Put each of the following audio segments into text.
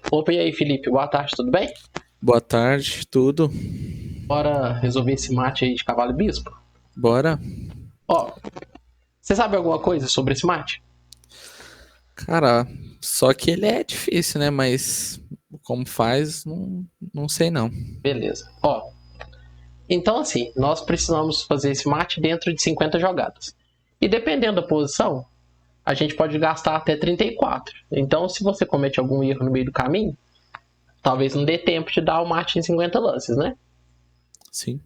Opa, e aí, Felipe? Boa tarde, tudo bem? Boa tarde, tudo? Bora resolver esse mate aí de cavalo e bispo? Bora? Ó, você sabe alguma coisa sobre esse mate? Cara, só que ele é difícil, né? Mas como faz, não sei não. Beleza. Ó, então assim, nós precisamos fazer esse mate dentro de 50 jogadas. E dependendo da posição, a gente pode gastar até 34. Então, se você comete algum erro no meio do caminho, talvez não dê tempo de dar o mate em 50 lances, né? Sim,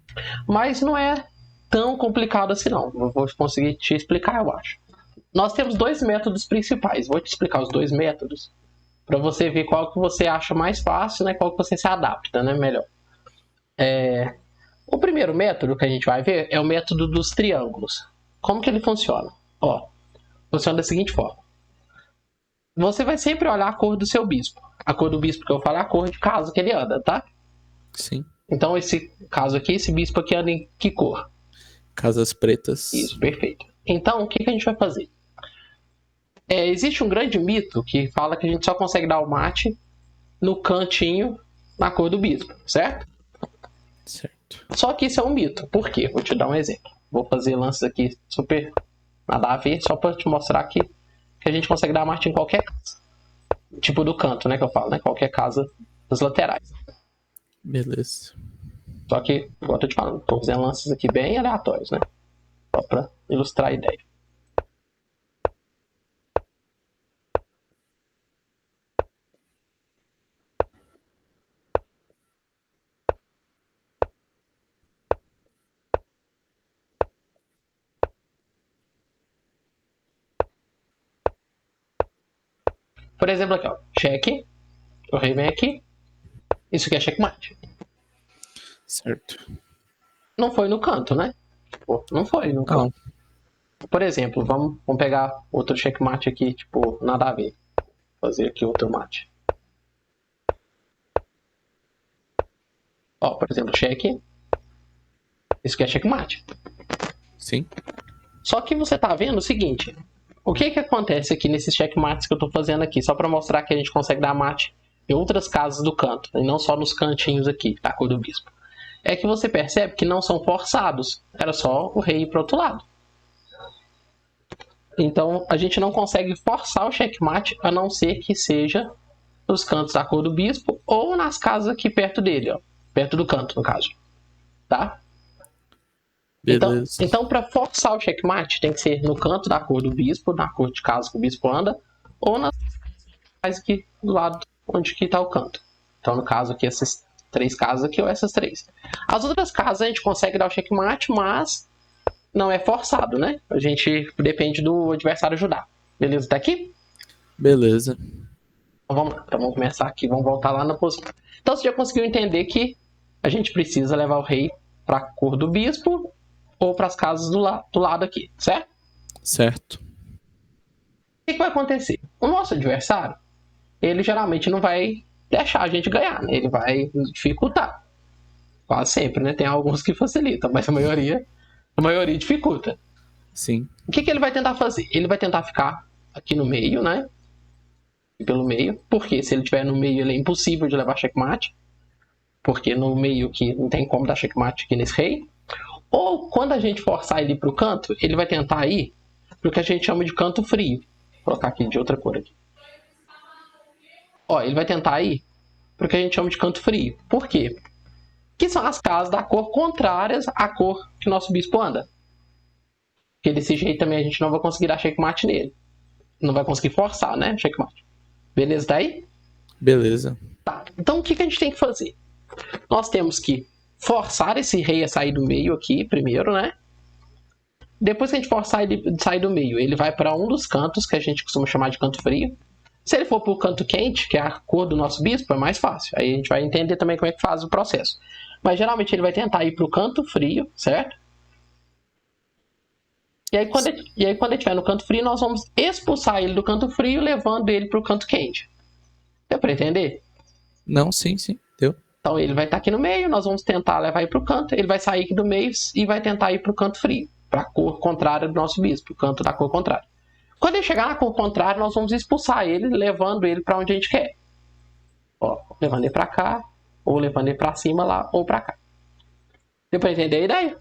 Mas não é tão complicado assim não. Eu vou conseguir te explicar, eu acho. Nós temos dois métodos principais. Vou te explicar os dois métodos para você ver qual que você acha mais fácil, né? Qual que você se adapta, né? Melhor. O primeiro método que a gente vai ver é o método dos triângulos. Como que ele funciona? Ó, funciona da seguinte forma. Você vai sempre olhar a cor do seu bispo. A cor do bispo que eu falo é a cor de casa que ele anda, tá? sim. Então, esse caso aqui, esse bispo aqui anda em que cor? Casas pretas. Isso, perfeito. Então, o que a gente vai fazer? Existe um grande mito que fala que a gente só consegue dar o mate no cantinho na cor do bispo, certo? Certo. Só que isso é um mito. Por quê? Vou te dar um exemplo. Vou fazer lances aqui super nada a ver, só para te mostrar que a gente consegue dar mate em qualquer casa. Tipo do canto, né? Que eu falo, né? Qualquer casa dos laterais. Beleza. Só que, igual eu tô te falando, tô fazendo lances aqui bem aleatórios, né? Só para ilustrar a ideia. Por exemplo, aqui, ó. Cheque. O rei vem aqui. Isso aqui é checkmate. Certo. Não foi no canto, né? Tipo, não foi no canto. Não. Por exemplo, vamos pegar outro checkmate aqui, tipo, nada a ver. Fazer aqui outro mate. Ó, por exemplo, cheque. Isso aqui é checkmate. Sim. Só que você tá vendo o seguinte. O que que acontece aqui nesses checkmates que eu tô fazendo aqui? Só para mostrar que a gente consegue dar mate em outras casas do canto. E não só nos cantinhos aqui, da cor do bispo. É que você percebe que não são forçados. Era só o rei ir pro outro lado. Então a gente não consegue forçar o checkmate a não ser que seja nos cantos da cor do bispo ou nas casas aqui perto dele, ó. Perto do canto, no caso. Tá? Então, Beleza. então para forçar o checkmate, tem que ser no canto da cor do bispo, na cor de casa que o bispo anda, ou nas casas aqui do lado onde que tá o canto. Então, no caso aqui, essas três casas aqui ou essas três. As outras casas a gente consegue dar o checkmate, mas não é forçado, né? A gente depende do adversário ajudar. Beleza? Tá aqui? Beleza. Então vamos lá. Então vamos começar aqui, vamos voltar lá na posição. Então você já conseguiu entender que a gente precisa levar o rei para a cor do bispo ou para as casas do lado aqui, certo? Certo. O que vai acontecer? O nosso adversário, ele geralmente não vai deixar a gente ganhar, né? Ele vai dificultar. Quase sempre, né? Tem alguns que facilitam, mas a maioria dificulta. Sim. O que ele vai tentar fazer? Ele vai tentar ficar aqui no meio, né? Pelo meio, porque se ele estiver no meio, ele é impossível de levar checkmate, porque no meio que não tem como dar checkmate aqui nesse rei. Ou quando a gente forçar ele para o canto, ele vai tentar ir para o que a gente chama de canto frio. Vou colocar aqui de outra cor aqui. Ó, ele vai tentar ir para o que a gente chama de canto frio. Por quê? Que são as casas da cor contrárias à cor que nosso bispo anda. Porque desse jeito também a gente não vai conseguir dar checkmate nele. Não vai conseguir forçar, né? Checkmate. Beleza daí? Beleza. Tá. Então o que a gente tem que fazer? Nós temos que forçar esse rei a sair do meio aqui primeiro, né? Depois que a gente forçar ele a sair do meio, ele vai para um dos cantos que a gente costuma chamar de canto frio. Se ele for para o canto quente, que é a cor do nosso bispo, é mais fácil. Aí a gente vai entender também como é que faz o processo. Mas geralmente ele vai tentar ir para o canto frio, certo? E aí quando ele estiver no canto frio, nós vamos expulsar ele do canto frio, levando ele para o canto quente. Deu para entender? Não, sim, sim. Deu. Então ele vai estar aqui no meio, nós vamos tentar levar ele para o canto, ele vai sair aqui do meio e vai tentar ir para o canto frio, para a cor contrária do nosso bispo, o canto da cor contrária. Quando ele chegar na cor contrária, nós vamos expulsar ele, levando ele para onde a gente quer. Ó, levando ele pra cá, ou levando ele pra cima lá, ou pra cá. Deu pra entender a ideia?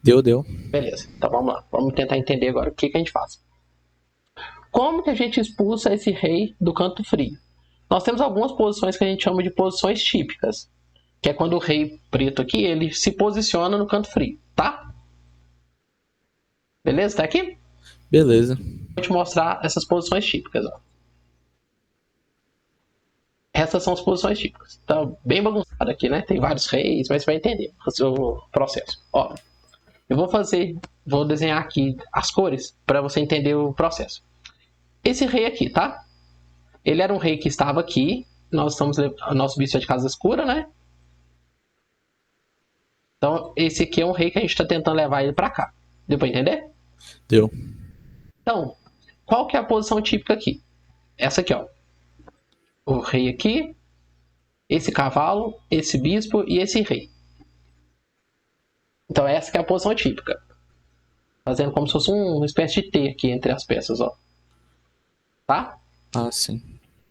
Deu. Beleza, então vamos lá. Vamos tentar entender agora o que a gente faz. Como que a gente expulsa esse rei do canto frio? Nós temos algumas posições que a gente chama de posições típicas, que é quando o rei preto aqui, ele se posiciona no canto frio, tá? Beleza? Tá aqui? Beleza. Vou te mostrar essas posições típicas, ó. Essas são as posições típicas. Tá bem bagunçado aqui, né? Tem vários reis, mas você vai entender o processo. Ó, eu vou desenhar aqui as cores para você entender o processo. Esse rei aqui, tá? Ele era um rei que estava aqui. Nosso bicho é de casa escura, né? Então, esse aqui é um rei que a gente está tentando levar ele para cá. Deu para entender? Deu. Então, qual que é a posição típica aqui? Essa aqui, ó. O rei aqui, esse cavalo, esse bispo e esse rei. Então, essa que é a posição típica. Fazendo como se fosse uma espécie de T aqui entre as peças, ó. Tá? Ah, sim.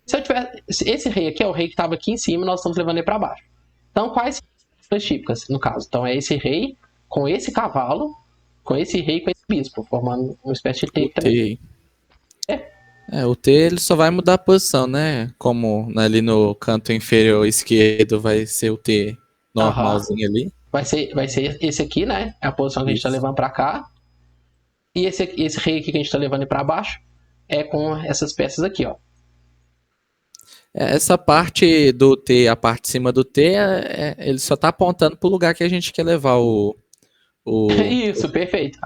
Se eu tiver... Esse rei aqui é o rei que estava aqui em cima e nós estamos levando ele para baixo. Então, quais são as posições típicas, no caso? Então, é esse rei com esse cavalo, com esse rei com esse bispo, formando uma espécie de T O também. T. O T ele só vai mudar a posição, né? Como ali no canto inferior esquerdo vai ser o T normalzinho ali. Vai ser esse aqui, né? É a posição que a gente está levando para cá. E esse rei aqui que a gente está levando para baixo é com essas peças aqui, ó. Essa parte do T, a parte de cima do T, ele só tá apontando pro lugar que a gente quer levar o... Isso, perfeito.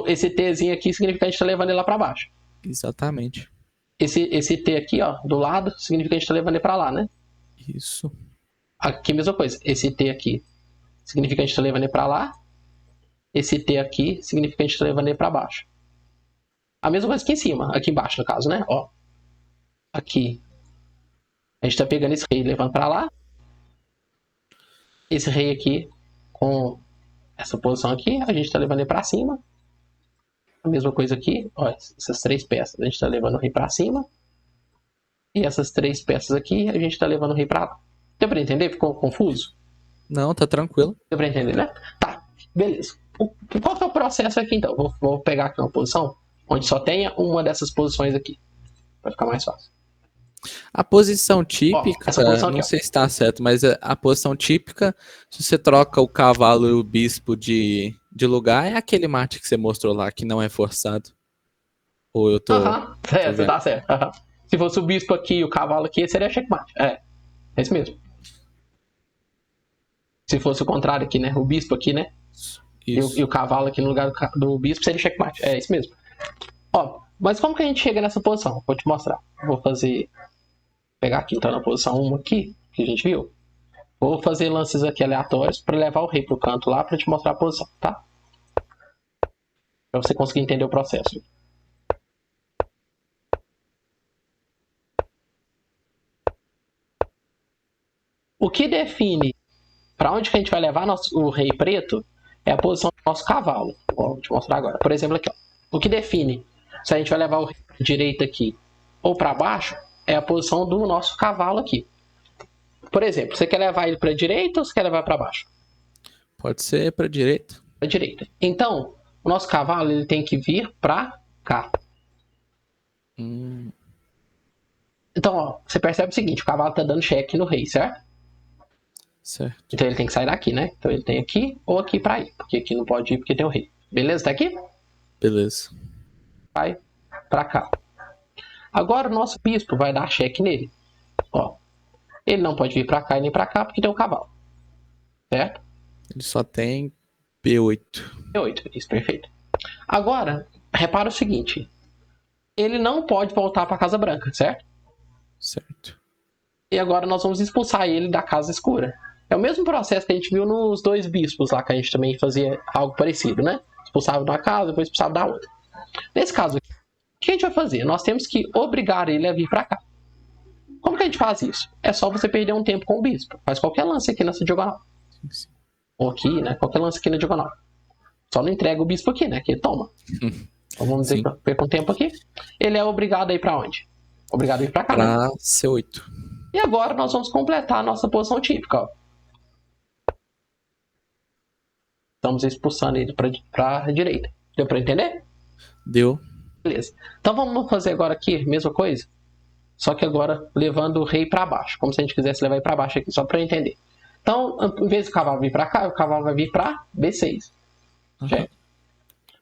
Esse Tzinho aqui significa que a gente está levando ele lá para baixo. Exatamente. Esse T aqui, ó, do lado, significa que a gente está levando ele para lá, né? Isso. Aqui a mesma coisa. Esse T aqui significa que a gente está levando ele para lá. Esse T aqui significa que a gente está levando ele para baixo. A mesma coisa aqui em cima, aqui embaixo no caso, né? Ó, aqui a gente está pegando esse rei e levando para lá. Esse rei aqui com essa posição aqui, a gente está levando ele para cima. A mesma coisa aqui, ó, essas três peças, a gente está levando o rei para cima. E essas três peças aqui, a gente está levando o rei para lá. Deu para entender? Ficou confuso? Não, tá tranquilo. Deu para entender, né? Tá, beleza. Qual que é o processo aqui então? Vou pegar aqui uma posição onde só tenha uma dessas posições aqui, para ficar mais fácil. A posição típica, essa posição aqui, não sei se está certo, mas a posição típica, se você troca o cavalo e o bispo de lugar, é aquele mate que você mostrou lá, que não é forçado. Ou eu tô... Certo, tá certo. Se fosse o bispo aqui e o cavalo aqui, seria checkmate. É isso mesmo. Se fosse o contrário aqui, né? O bispo aqui, né? E o cavalo aqui no lugar do bispo seria checkmate. É isso mesmo. Ó, mas como que a gente chega nessa posição? Vou te mostrar. Vou pegar aqui então na posição 1 aqui, que a gente viu. Vou fazer lances aqui aleatórios para levar o rei pro canto lá para te mostrar a posição, tá? Para você conseguir entender o processo. O que define para onde que a gente vai levar o rei preto é a posição do nosso cavalo. Vou te mostrar agora. Por exemplo, aqui, ó. O que define se a gente vai levar o rei para direita aqui ou para baixo é a posição do nosso cavalo aqui. Por exemplo, você quer levar ele para direita ou você quer levar para baixo? Pode ser para direita. Para direita. Então, o nosso cavalo ele tem que vir para cá. Então, ó, você percebe o seguinte, o cavalo está dando cheque no rei, certo? Certo. Então ele tem que sair daqui, né? Então ele tem aqui ou aqui para ir, porque aqui não pode ir porque tem o rei. Beleza? Tá aqui? Beleza. Vai para cá. Agora o nosso bispo vai dar cheque nele. Ó, ele não pode vir para cá e nem para cá porque tem o cavalo. Certo? Ele só tem B8. B8, isso, perfeito. Agora, repara o seguinte. Ele não pode voltar para a Casa Branca, certo? Certo. E agora nós vamos expulsar ele da Casa Escura. É o mesmo processo que a gente viu nos dois bispos lá, que a gente também fazia algo parecido, né? Expulsava de uma casa, depois expulsava da outra. Nesse caso aqui, o que a gente vai fazer? Nós temos que obrigar ele a vir para cá. Como que a gente faz isso? É só você perder um tempo com o bispo. Faz qualquer lance aqui nessa diagonal. Sim. Ou aqui, né? Qualquer lance aqui na diagonal. Só não entrega o bispo aqui, né? Que ele toma. Então vamos dizer que perca um tempo aqui. Ele é obrigado a ir para onde? Obrigado a ir para cá. Para C8. E agora nós vamos completar a nossa posição típica. Ó. Estamos expulsando ele para a direita. Deu para entender? Deu. Beleza. Então vamos fazer agora aqui, mesma coisa. Só que agora levando o rei para baixo. Como se a gente quisesse levar ele para baixo aqui, só para entender. Então, em vez do cavalo vir para cá, o cavalo vai vir para B6. Uhum.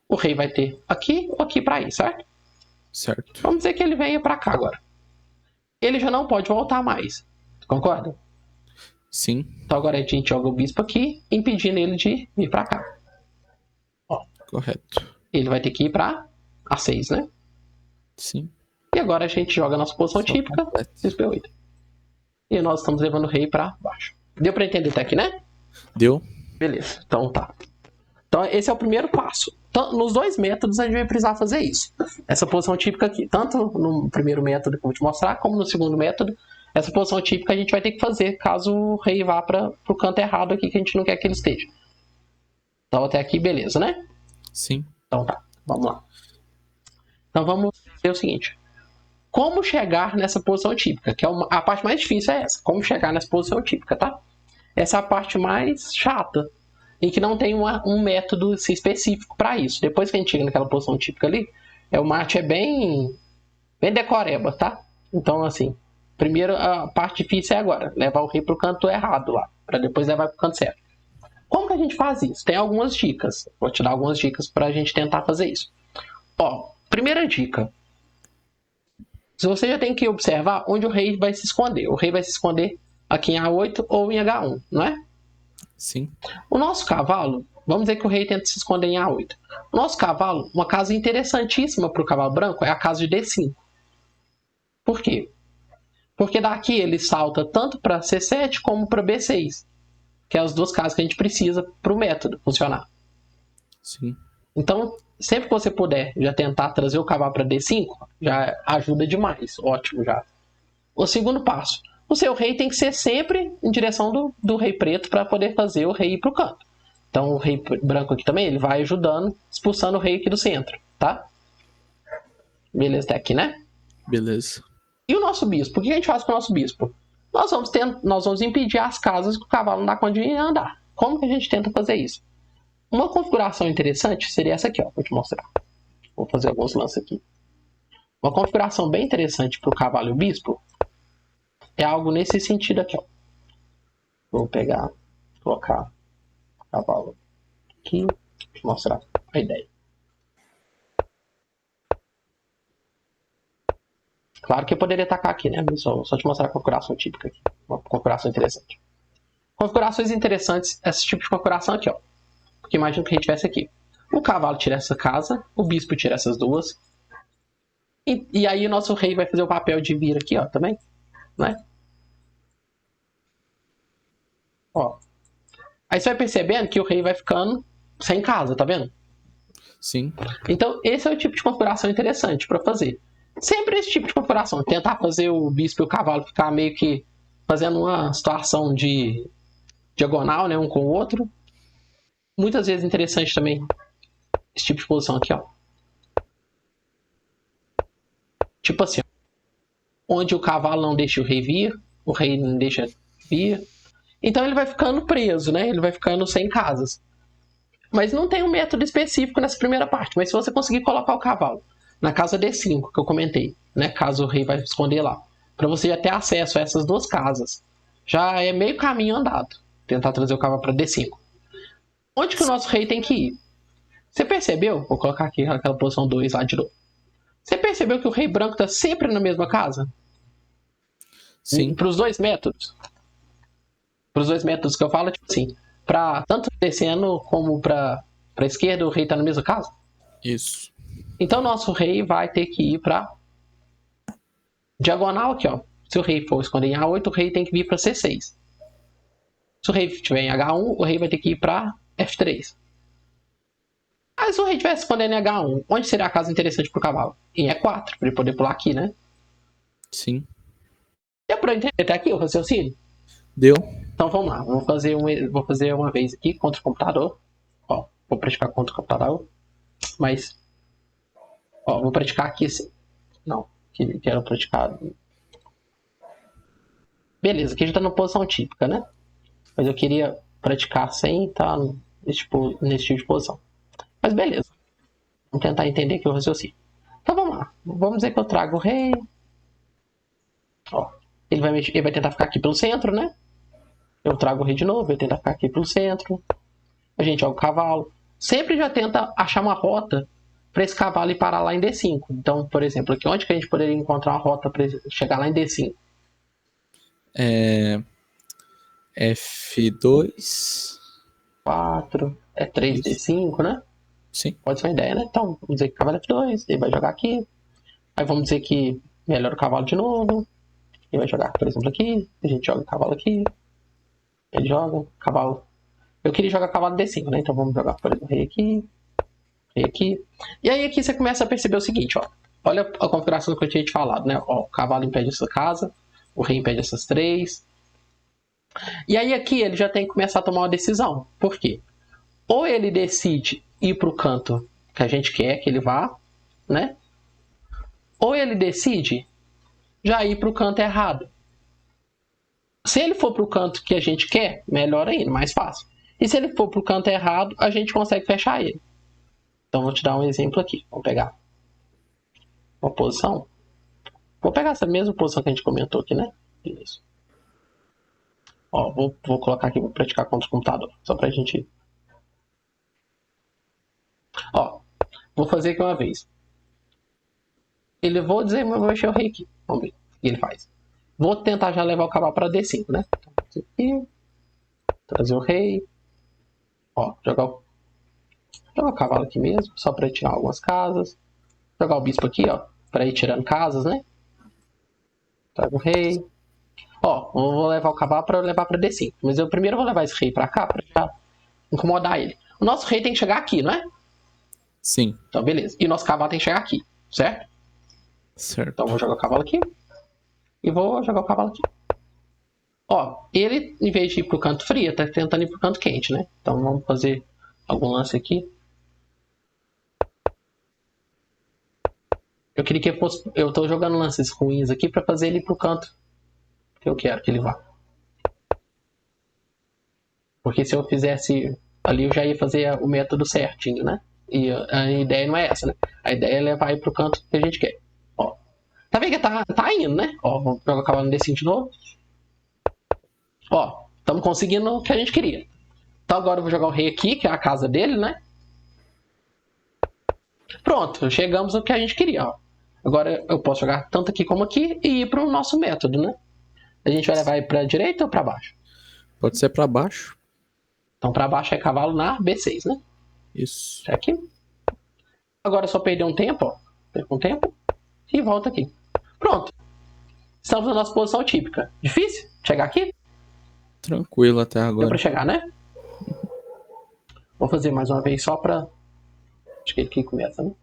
O rei vai ter aqui ou aqui para ir, certo? Certo. Vamos dizer que ele venha para cá agora. Ele já não pode voltar mais. Concorda? Sim. Então agora a gente joga o bispo aqui, impedindo ele de vir para cá. Ó, Correto. ele vai ter que ir para A6, né? Sim. E agora a gente joga a nossa posição Só típica, completo. bispo B8. E nós estamos levando o rei para baixo. Deu para entender até aqui, né? Deu. Beleza, então tá. Então esse é o primeiro passo. Então, nos dois métodos a gente vai precisar fazer isso. Essa posição típica aqui, tanto no primeiro método que eu vou te mostrar, como no segundo método, essa posição típica a gente vai ter que fazer caso o rei vá para o canto errado aqui que a gente não quer que ele esteja. Então até aqui, beleza, né? Sim. Então tá, vamos lá. Então vamos ver o seguinte. Como chegar nessa posição típica? Que é a parte mais difícil é essa. Como chegar nessa posição típica, tá? Essa é a parte mais chata. Em que não tem um método assim, específico para isso. Depois que a gente chega naquela posição típica ali, o mate é bem decoreba, tá? Então, assim, primeiro a parte difícil é agora. Levar o rei pro canto errado lá. Para depois levar pro canto certo. Como que a gente faz isso? Tem algumas dicas. Vou te dar algumas dicas para a gente tentar fazer isso. Ó, primeira dica. Você já tem que observar onde o rei vai se esconder. O rei vai se esconder aqui em A8 ou em H1, não é? Sim. O nosso cavalo, vamos dizer que o rei tenta se esconder em A8. O nosso cavalo, uma casa interessantíssima para o cavalo branco é a casa de D5. Por quê? Porque daqui ele salta tanto para C7 como para B6, que é as duas casas que a gente precisa para o método funcionar. Sim. Então, sempre que você puder já tentar trazer o cavalo para D5, já ajuda demais. Ótimo já. O segundo passo. O seu rei tem que ser sempre em direção do rei preto para poder fazer o rei ir para o canto. Então o rei branco aqui também, ele vai ajudando, expulsando o rei aqui do centro, tá? Beleza, até aqui, né? Beleza. E o nosso bispo? O que a gente faz com o nosso bispo? Nós vamos impedir as casas que o cavalo não dá conta de andar. Como que a gente tenta fazer isso? Uma configuração interessante seria essa aqui, ó. Vou te mostrar. Vou fazer alguns lances aqui. Uma configuração bem interessante para o cavalo e o bispo é algo nesse sentido aqui, ó. Vou pegar, colocar o cavalo aqui, vou te mostrar a ideia. Claro que eu poderia atacar aqui, né? Mas só te mostrar a configuração típica aqui. Uma configuração interessante. Configurações interessantes, esse tipo de configuração aqui, ó. Porque imagina que a gente tivesse aqui. O cavalo tira essa casa, o bispo tira essas duas. E aí o nosso rei vai fazer o papel de vir aqui, ó, também. Né? Ó. Aí você vai percebendo que o rei vai ficando sem casa, tá vendo? Sim. Então, esse é o tipo de configuração interessante para fazer. Sempre esse tipo de configuração. Tentar fazer o bispo e o cavalo ficar meio que fazendo uma situação de diagonal, né? Um com o outro. Muitas vezes interessante também esse tipo de posição aqui, ó. Tipo assim, ó, onde o cavalo não deixa o rei vir, o rei não deixa vir. Então ele vai ficando preso, né? Ele vai ficando sem casas. Mas não tem um método específico nessa primeira parte. Mas se você conseguir colocar o cavalo na casa D5, que eu comentei, né? Caso o rei vai esconder lá, para você já ter acesso a essas duas casas, já é meio caminho andado. Tentar trazer o cavalo para D5. Onde que o nosso rei tem que ir? Você percebeu? Vou colocar aqui aquela posição 2 lá de novo. Você percebeu que o rei branco está sempre na mesma casa? Sim. Para os dois métodos? Para os dois métodos que eu falo, tipo assim, para tanto descendo como para a esquerda, o rei está na mesma casa? Isso. Então nosso rei vai ter que ir para diagonal aqui, ó. Se o rei for esconder em A8, o rei tem que vir para C6. Se o rei estiver em H1, o rei vai ter que ir para F3. Mas se o rei estiver escondendo em H1, onde seria a casa interessante para o cavalo? Em E4, para ele poder pular aqui, né? Sim. Deu para entender até aqui o raciocínio? Deu. Então vamos lá, vou fazer uma vez aqui contra o computador. Ó, vou praticar contra o computador, mas ó, vou praticar aqui sim. Não, quero praticar. Beleza, aqui a gente tá na posição típica, né? Mas eu queria praticar sem estar nesse tipo de posição. Mas beleza. Vamos tentar entender aqui o raciocínio. Então vamos lá. Vamos dizer que eu trago o rei. Ó, ele vai tentar ficar aqui pelo centro, né? Eu trago o rei de novo, ele tenta ficar aqui pelo centro. A gente joga o cavalo. Sempre já tenta achar uma rota para esse cavalo ir parar lá em D5. Então, por exemplo, aqui onde que a gente poderia encontrar uma rota para chegar lá em D5? F2. 4, é 3D5, né? Sim. Pode ser uma ideia, né? Então, vamos dizer que o cavalo F2, ele vai jogar aqui. Aí vamos dizer que melhora o cavalo de novo. Ele vai jogar, por exemplo, aqui. A gente joga o cavalo aqui. Ele joga, cavalo. Eu queria jogar cavalo D5, né? Então vamos jogar, por exemplo, rei aqui. Rei aqui. E aí aqui você começa a perceber o seguinte, ó. Olha a configuração que eu tinha te falado, né? Ó, o cavalo impede essa casa. O rei impede essas 3. E aí aqui ele já tem que começar a tomar uma decisão. Por quê? Ou ele decide ir para o canto que a gente quer que ele vá, né? Ou ele decide já ir para o canto errado. Se ele for para o canto que a gente quer, melhor ainda, mais fácil. E se ele for para o canto errado, a gente consegue fechar ele. Então vou te dar um exemplo aqui. Vamos pegar uma posição. Vou pegar essa mesma posição que a gente comentou aqui, né? Isso. Ó, vou colocar aqui, vou praticar contra o computador. Só pra gente... Ó, vou fazer aqui uma vez. Ele vou dizer, mas vou mexer o rei aqui. Vamos ver o que ele faz. Vou tentar já levar o cavalo para D5, né? Então, aqui, trazer o rei. Ó, jogar o cavalo aqui mesmo, só para tirar algumas casas. Jogar o bispo aqui, ó, para ir tirando casas, né? Trago o rei. Ó, eu vou levar o cavalo para levar para D5. Mas eu primeiro vou levar esse rei para cá para já incomodar ele. O nosso rei tem que chegar aqui, não é? Sim. Então, beleza. E o nosso cavalo tem que chegar aqui, certo? Certo. Então, vou jogar o cavalo aqui. E vou jogar o cavalo aqui. Ó, ele, em vez de ir pro canto frio, tá tentando ir pro canto quente, né? Então, vamos fazer algum lance aqui. Eu queria que fosse... Eu tô jogando lances ruins aqui para fazer ele ir pro canto que eu quero que ele vá. Porque se eu fizesse ali, eu já ia fazer o método certinho, né? E a ideia não é essa, né? A ideia é levar ele pro canto que a gente quer. Ó, tá vendo que tá indo, né? Ó, vamos jogar o cavalo desse de novo. Ó, estamos conseguindo o que a gente queria. Então agora eu vou jogar o rei aqui, que é a casa dele, né? Pronto, chegamos ao que a gente queria, ó. Agora eu posso jogar tanto aqui como aqui e ir pro nosso método, né? A gente vai levar ele pra direita ou pra baixo? Pode ser para baixo. Então pra baixo é cavalo na B6, né? Isso. É aqui. Agora é só perder um tempo, ó. Perca um tempo e volta aqui. Pronto. Estamos na nossa posição típica. Difícil chegar aqui? Tranquilo até Deu agora. pra chegar, né? Vou fazer mais uma vez só pra... Acho que aqui começa, né?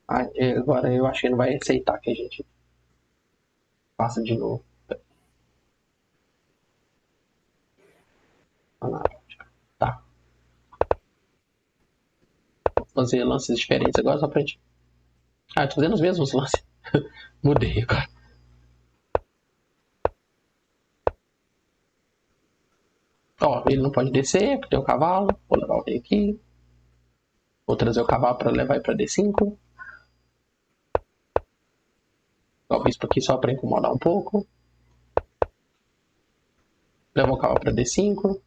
Ah, agora eu acho que ele não vai aceitar que a gente faça de novo. Tá. Vou fazer lances diferentes agora só pra gente... Ah, eu tô fazendo os mesmos lances. Mudei agora. Ó, ele não pode descer, porque tem o cavalo. Vou levar o rei aqui. Vou trazer o cavalo pra levar ele pra D5. Ó, o bispo aqui só pra incomodar um pouco. Levar o cavalo pra D5.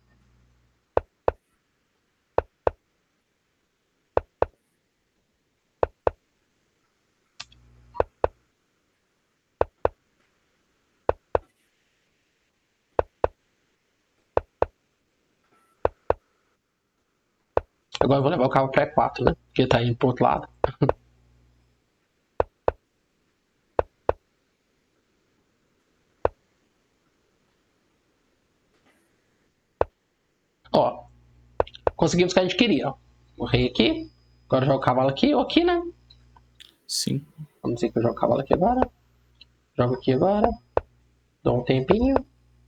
Agora eu vou levar o cavalo pra E4, né? Porque tá indo pro outro lado. Ó, conseguimos o que a gente queria, ó. O rei aqui. Agora joga o cavalo aqui ou aqui, né? Sim. Vamos dizer que eu jogo o cavalo aqui agora. Jogo aqui agora. Dou um tempinho.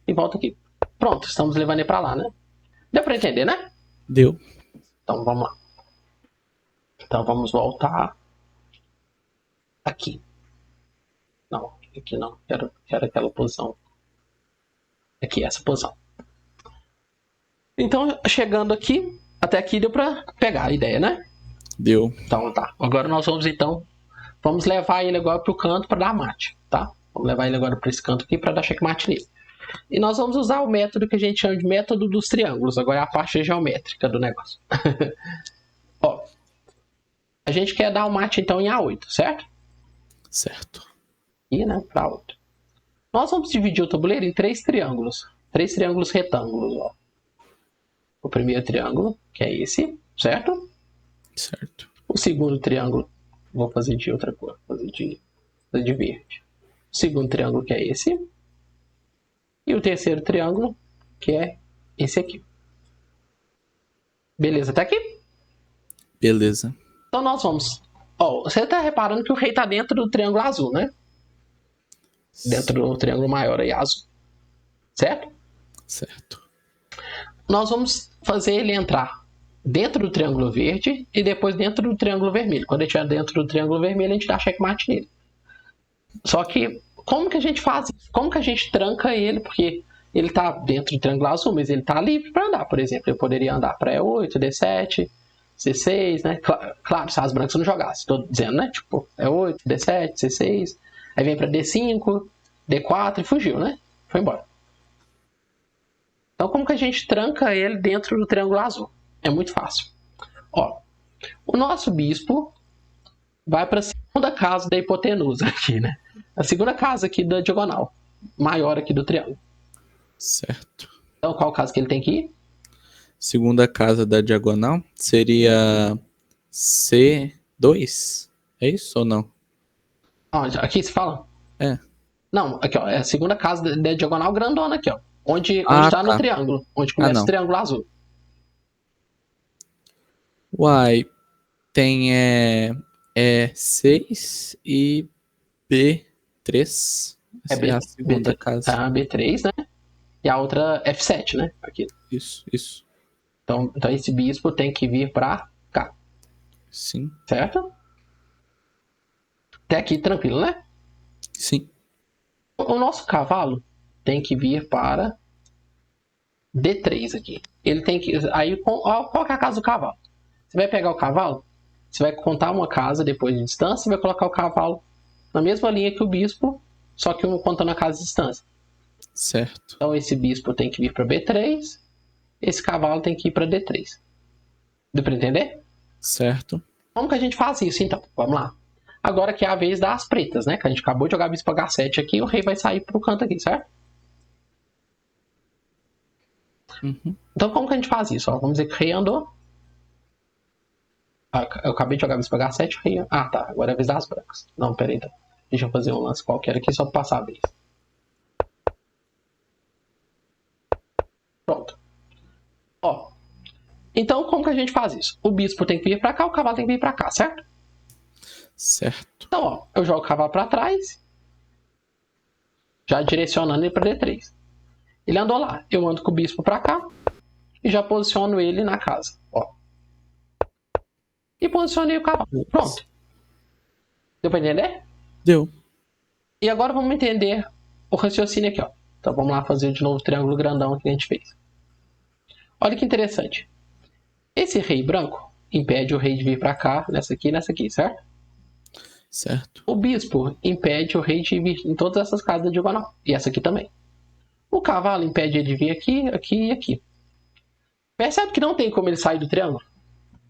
E volto aqui. Pronto, estamos levando ele pra lá, né? Deu pra entender, né? Deu. Então vamos lá. Então vamos voltar aqui. Não. aqui não. Quero aquela posição. Aqui, essa posição. Então, chegando aqui, até aqui deu pra pegar a ideia, né? Deu. Então tá. Agora nós vamos levar ele agora pro canto para dar mate, tá? Vamos levar ele agora para esse canto aqui para dar checkmate nele. E nós vamos usar o método que a gente chama de método dos triângulos. Agora é a parte geométrica do negócio. Ó, a gente quer dar o mate então em A8, certo? Certo. E, né, para 8. Nós vamos dividir o tabuleiro em 3 triângulos. 3 triângulos retângulos, ó. O primeiro triângulo, que é esse, certo? Certo. O segundo triângulo, vou fazer de outra cor, vou fazer de verde. O segundo triângulo, que é esse. E o terceiro triângulo, que é esse aqui. Beleza, até aqui? Beleza. Então nós vamos... Ó, você tá reparando que o rei tá dentro do triângulo azul, né? Dentro do triângulo maior aí, azul. Certo? Certo. Nós vamos fazer ele entrar dentro do triângulo verde e depois dentro do triângulo vermelho. Quando ele estiver dentro do triângulo vermelho, a gente dá checkmate nele. Só que, como que a gente faz isso? Como que a gente tranca ele? Porque ele está dentro do triângulo azul, mas ele está livre para andar. Por exemplo, ele poderia andar para E8, D7, C6, né? Claro, se as brancas não jogassem, estou dizendo, né? Tipo, E8, D7, C6, aí vem para D5, D4 e fugiu, né? Foi embora. Então, como que a gente tranca ele dentro do triângulo azul? É muito fácil. Ó, o nosso bispo vai para a segunda casa da hipotenusa aqui, né? A segunda casa aqui da diagonal, maior aqui do triângulo. Certo. Então, qual casa que ele tem que ir? Segunda casa da diagonal seria C2. É isso ou não? Ó, aqui se fala? É. Não, aqui ó, é a segunda casa da diagonal grandona aqui, ó. Onde tá no Tá. triângulo, onde começa não. o triângulo azul. Uai, tem E6 e B3. É Essa é a segunda casa. a B3, né? E a outra F7, né? Aqui. Isso. Então esse bispo tem que vir pra cá. Sim. Certo? Até aqui tranquilo, né? Sim. O nosso cavalo tem que vir para D3 aqui. Ele tem que... Aí, qual que é a casa do cavalo? Você vai pegar o cavalo, você vai contar uma casa depois de distância e vai colocar o cavalo na mesma linha que o bispo, só que um contando a casa de distância. Certo. Então esse bispo tem que vir para B3, esse cavalo tem que ir para D3. Deu para entender? Certo. Como que a gente faz isso então? Vamos lá. Agora que é a vez das pretas, né? Que a gente acabou de jogar bispo H7 aqui, o rei vai sair pro canto aqui, certo? Uhum. Então como que a gente faz isso? Ó, vamos dizer que o rei andou. Eu acabei de jogar bispo H7, o rei... Ah, tá. Agora é a vez das brancas. Não, peraí então. Deixa eu fazer um lance qualquer aqui só para passar a vez. Pronto. Ó. Então, como que a gente faz isso? O bispo tem que vir para cá, o cavalo tem que vir para cá, certo? Certo. Então, ó, eu jogo o cavalo para trás, já direcionando ele para D3. Ele andou lá, eu ando com o bispo para cá e já posiciono ele na casa, ó. E posicionei o cavalo. Pronto. Deu para entender? Deu. E agora vamos entender o raciocínio aqui, ó. Então vamos lá fazer de novo o triângulo grandão que a gente fez. Olha que interessante. Esse rei branco impede o rei de vir para cá, nessa aqui e nessa aqui, certo? Certo. O bispo impede o rei de vir em todas essas casas da diagonal. E essa aqui também. O cavalo impede ele de vir aqui, aqui e aqui. Percebe que não tem como ele sair do triângulo?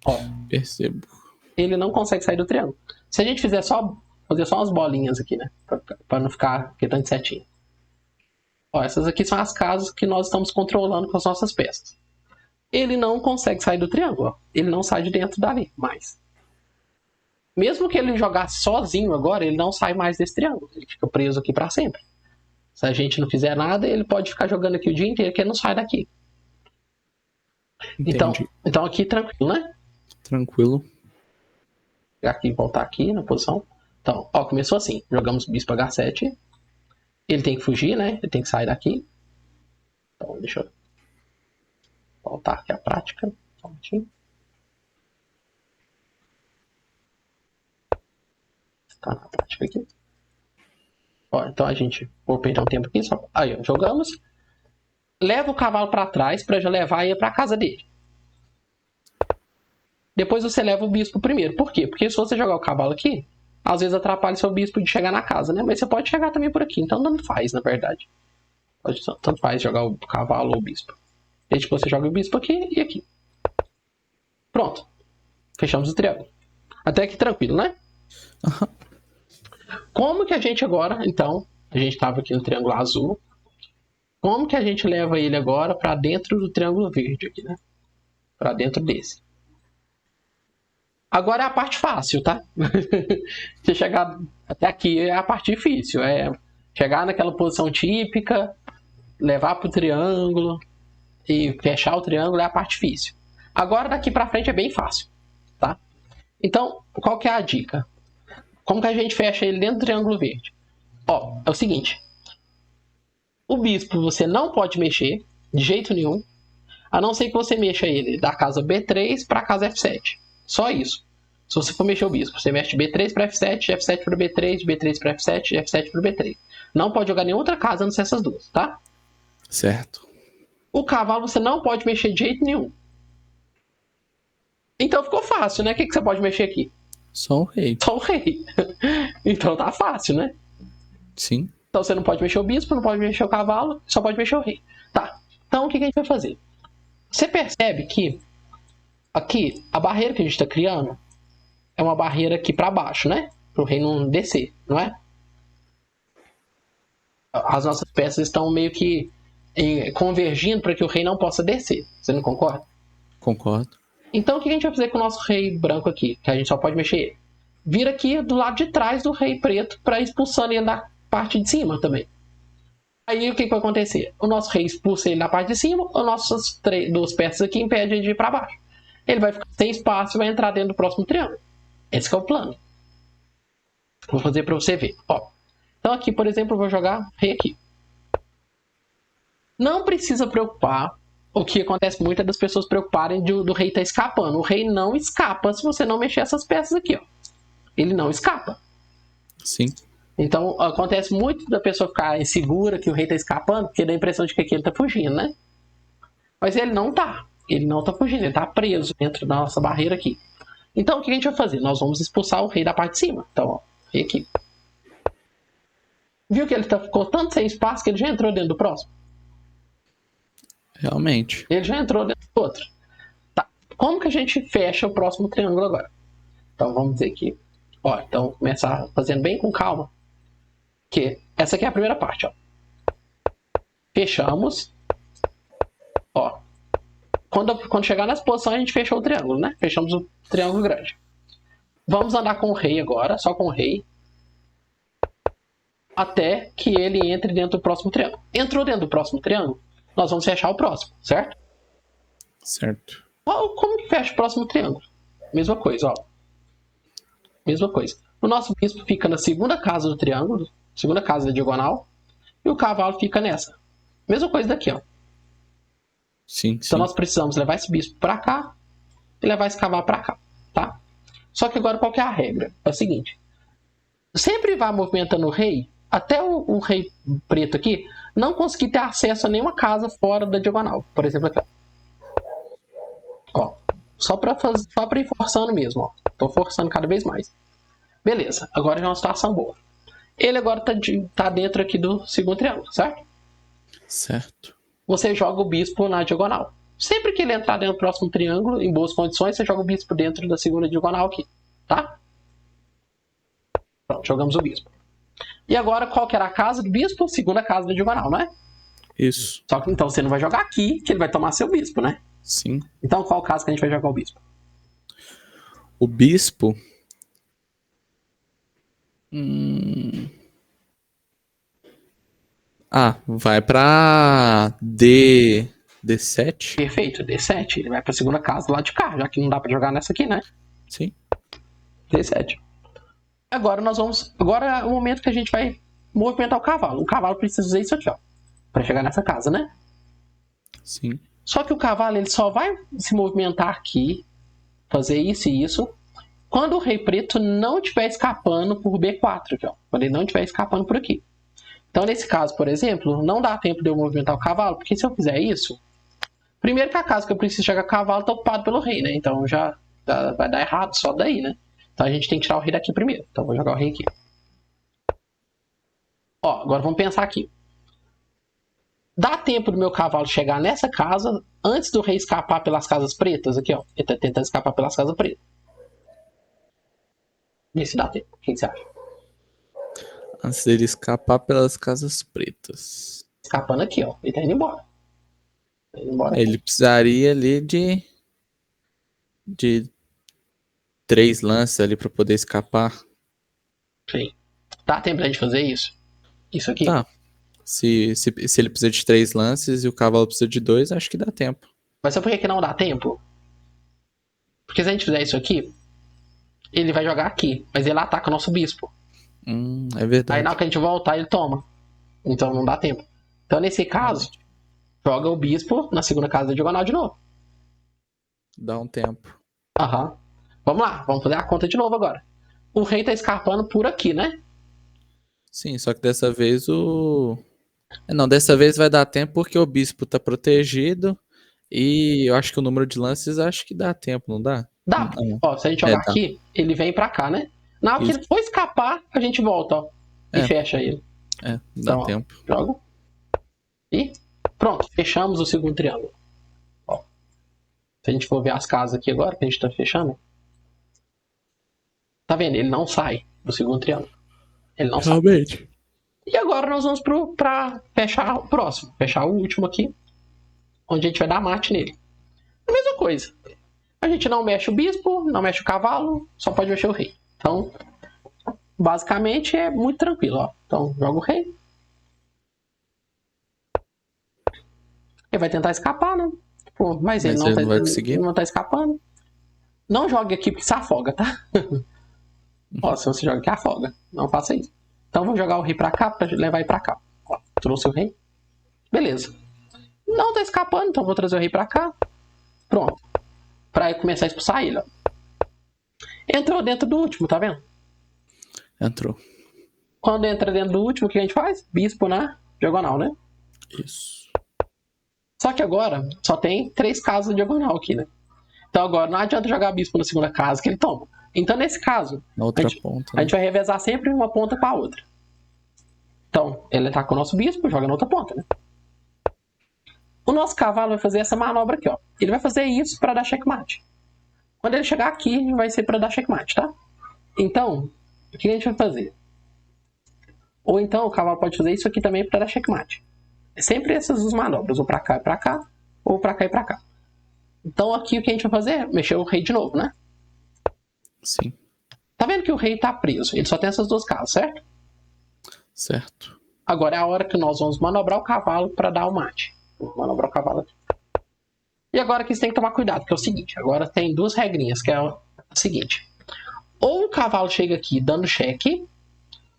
Ó, Percebo. ele não consegue sair do triângulo. Se a gente fazer só umas bolinhas aqui, né? Para não ficar tanto certinho. Ó, essas aqui são as casas que nós estamos controlando com as nossas peças. Ele não consegue sair do triângulo. Ó. Ele não sai de dentro dali mais. Mesmo que ele jogasse sozinho agora, ele não sai mais desse triângulo. Ele fica preso aqui para sempre. Se a gente não fizer nada, ele pode ficar jogando aqui o dia inteiro que ele não sai daqui. Entendi. Então aqui tranquilo, né? Tranquilo. Aqui, voltar aqui na posição. Então, ó, começou assim. Jogamos bispo H7. Ele tem que fugir, né? Ele tem que sair daqui. Então, deixa eu voltar aqui a prática. Só um minutinho. Tá na prática aqui. Ó, então a gente... Vou perder um tempo aqui. Só... Aí, ó, jogamos. Leva o cavalo para trás para já levar ele para casa dele. Depois você leva o bispo primeiro. Por quê? Porque se você jogar o cavalo aqui, às vezes atrapalha seu bispo de chegar na casa, né? Mas você pode chegar também por aqui. Então tanto faz, na verdade. Tanto faz jogar o cavalo ou o bispo. Desde que você joga o bispo aqui e aqui. Pronto. Fechamos o triângulo. Até aqui tranquilo, né? Como que a gente agora, então... A gente estava aqui no triângulo azul. Como que a gente leva ele agora para dentro do triângulo verde aqui, né? Para dentro desse. Agora é a parte fácil, tá? Você chegar até aqui é a parte difícil. É chegar naquela posição típica, levar para o triângulo e fechar o triângulo é a parte difícil. Agora daqui para frente é bem fácil, tá? Então, qual que é a dica? Como que a gente fecha ele dentro do triângulo verde? Ó, é o seguinte. O bispo você não pode mexer de jeito nenhum, a não ser que você mexa ele da casa B3 para a casa F7. Só isso. Se você for mexer o bispo, você mexe de B3 para F7, de F7 para B3, de B3 para F7, de F7 para B3. Não pode jogar nenhuma outra casa a não ser essas duas, tá? Certo. O cavalo você não pode mexer de jeito nenhum. Então ficou fácil, né? O que você pode mexer aqui? Só o rei. Só o rei. Então tá fácil, né? Sim. Então você não pode mexer o bispo, não pode mexer o cavalo, só pode mexer o rei. Tá. Então o que a gente vai fazer? Você percebe que aqui, a barreira que a gente está criando é uma barreira aqui para baixo, né? Para o rei não descer, não é? As nossas peças estão meio que convergindo para que o rei não possa descer. Você não concorda? Concordo. Então o que a gente vai fazer com o nosso rei branco aqui? Que a gente só pode mexer ele. Vira aqui do lado de trás do rei preto para expulsando ele da parte de cima também. Aí o que vai acontecer? O nosso rei expulsa ele da parte de cima, as nossas duas peças aqui impedem ele de ir para baixo. Ele vai ficar sem espaço e vai entrar dentro do próximo triângulo. Esse é o plano. Vou fazer para você ver. Ó. Então aqui, por exemplo, eu vou jogar rei aqui. Não precisa preocupar. O que acontece muito é das pessoas preocuparem do rei estar escapando. O rei não escapa se você não mexer essas peças aqui. Ó. Ele não escapa. Sim. Então acontece muito da pessoa ficar insegura que o rei está escapando, porque dá a impressão de que aqui ele está fugindo, né? Mas ele não está. Ele não está fugindo, ele está preso dentro da nossa barreira aqui. Então o que a gente vai fazer? Nós vamos expulsar o rei da parte de cima. Então, ó, rei aqui. Viu que ele ficou tanto sem espaço que ele já entrou dentro do próximo? Realmente. Ele já entrou dentro do outro. Tá. Como que a gente fecha o próximo triângulo agora? Então vamos dizer aqui. Ó, então começar fazendo bem com calma. Que essa aqui é a primeira parte, ó. Fechamos. Ó. Quando chegar nessa posição, a gente fechou o triângulo, né? Fechamos o triângulo grande. Vamos andar com o rei agora, só com o rei. Até que ele entre dentro do próximo triângulo. Entrou dentro do próximo triângulo, nós vamos fechar o próximo, certo? Certo. Como que fecha o próximo triângulo? Mesma coisa, ó. Mesma coisa. O nosso bispo fica na segunda casa do triângulo, segunda casa da diagonal, e o cavalo fica nessa. Mesma coisa daqui, ó. Sim, então nós precisamos levar esse bispo para cá e levar esse cavalo para cá, tá? Só que agora qual que é a regra? É o seguinte. Sempre vai movimentando o rei, até o rei preto aqui, não conseguir ter acesso a nenhuma casa fora da diagonal. Por exemplo, aqui, ó. Só para ir forçando mesmo, ó. Tô forçando cada vez mais. Beleza, agora já é uma situação boa. Ele agora tá dentro aqui do segundo triângulo, certo? Certo. Você joga o bispo na diagonal. Sempre que ele entrar dentro do próximo triângulo, em boas condições, você joga o bispo dentro da segunda diagonal aqui, tá? Pronto, jogamos o bispo. E agora, qual que era a casa do bispo? Segunda casa da diagonal, não é? Isso. Só que então você não vai jogar aqui, que ele vai tomar seu bispo, né? Sim. Então qual casa que a gente vai jogar o bispo? O bispo... vai pra D7. Perfeito, D7. Ele vai pra segunda casa lá de cá, já que não dá pra jogar nessa aqui, né? Sim. D7. Agora Agora é o momento que a gente vai movimentar o cavalo. O cavalo precisa fazer isso aqui, ó. Pra chegar nessa casa, né? Sim. Só que o cavalo ele só vai se movimentar aqui, fazer isso e isso, quando o rei preto não estiver escapando por B4, aqui, ó. Quando ele não estiver escapando por aqui. Então, nesse caso, por exemplo, não dá tempo de eu movimentar o cavalo, porque se eu fizer isso, primeiro que a casa que eu preciso chegar com o cavalo está ocupado pelo rei, né? Então já vai dar errado só daí, né? Então a gente tem que tirar o rei daqui primeiro. Então vou jogar o rei aqui. Ó, agora vamos pensar aqui. Dá tempo do meu cavalo chegar nessa casa antes do rei escapar pelas casas pretas? Aqui, ó. Ele tá tentando escapar pelas casas pretas. Vê se dá tempo. O que você acha? Antes dele escapar pelas casas pretas. Escapando aqui, ó. Ele tá indo embora. Tá indo embora aqui. Ele precisaria ali de 3 lances ali pra poder escapar. Sim. Dá tempo da gente fazer isso? Isso aqui? Tá. Se ele precisa de 3 lances e o cavalo precisa de 2, acho que dá tempo. Mas sabe por que não dá tempo? Porque se a gente fizer isso aqui, ele vai jogar aqui. Mas ele ataca o nosso bispo. É Aí verdade. na hora que a gente voltar, ele toma. Então não dá tempo. Então nesse caso, joga o bispo na segunda casa da diagonal de novo. Dá um tempo. Aham. Vamos lá, vamos fazer a conta de novo agora. O rei tá escapando por aqui, né? Sim, só que dessa vez o. Não, dessa vez vai dar tempo porque o bispo tá protegido. E eu acho que o número de lances acho que dá tempo, não dá? Dá. Não. Ó, se a gente É, jogar dá. aqui, ele vem pra cá, né? Na hora que Isso. ele for escapar, a gente volta, ó. E É, fecha ele. dá Então, ó, tempo. jogo. E pronto, fechamos o segundo triângulo. Ó. Se a gente for ver as casas aqui agora, que a gente tá fechando. Tá vendo? Ele não sai do segundo triângulo. Ele não sai. Realmente. E agora nós vamos pra fechar o próximo. Fechar o último aqui. Onde a gente vai dar mate nele. A mesma coisa. A gente não mexe o bispo, não mexe o cavalo, só pode mexer o rei. Então, basicamente é muito tranquilo, ó. Então, joga o rei. Ele vai tentar escapar, né? Pô, mas ele Mas ele não vai conseguir. não tá escapando. Não jogue aqui porque se afoga, tá? Ó, se você joga aqui, afoga. Não faça isso. Então, vou jogar o rei pra cá pra levar ele pra cá. Ó, trouxe o rei. Beleza. Não tá escapando, então vou trazer o rei pra cá. Pronto. Pra começar a expulsar ele, ó. Entrou dentro do último, tá vendo? Entrou. Quando entra dentro do último, o que a gente faz? Bispo na diagonal, né? Isso. Só que agora só tem 3 casas diagonal aqui, né? Então agora não adianta jogar bispo na segunda casa que ele toma. Então nesse caso, Na outra ponta, a né? gente vai revezar sempre uma ponta com a outra. Então ele tá com o nosso bispo, joga na outra ponta, né? O nosso cavalo vai fazer essa manobra aqui, ó. Ele vai fazer isso para dar checkmate. Quando ele chegar aqui, vai ser para dar checkmate, tá? Então, o que a gente vai fazer? Ou então o cavalo pode fazer isso aqui também para dar checkmate. É sempre essas duas manobras, ou para cá e para cá, ou para cá e para cá. Então aqui o que a gente vai fazer é mexer o rei de novo, né? Sim. Tá vendo que o rei tá preso? Ele só tem essas duas casas, certo? Certo. Agora é a hora que nós vamos manobrar o cavalo para dar o mate. Vamos manobrar o cavalo aqui. E agora que você tem que tomar cuidado, que é o seguinte, agora tem duas regrinhas, que é o seguinte. Ou o cavalo chega aqui dando cheque,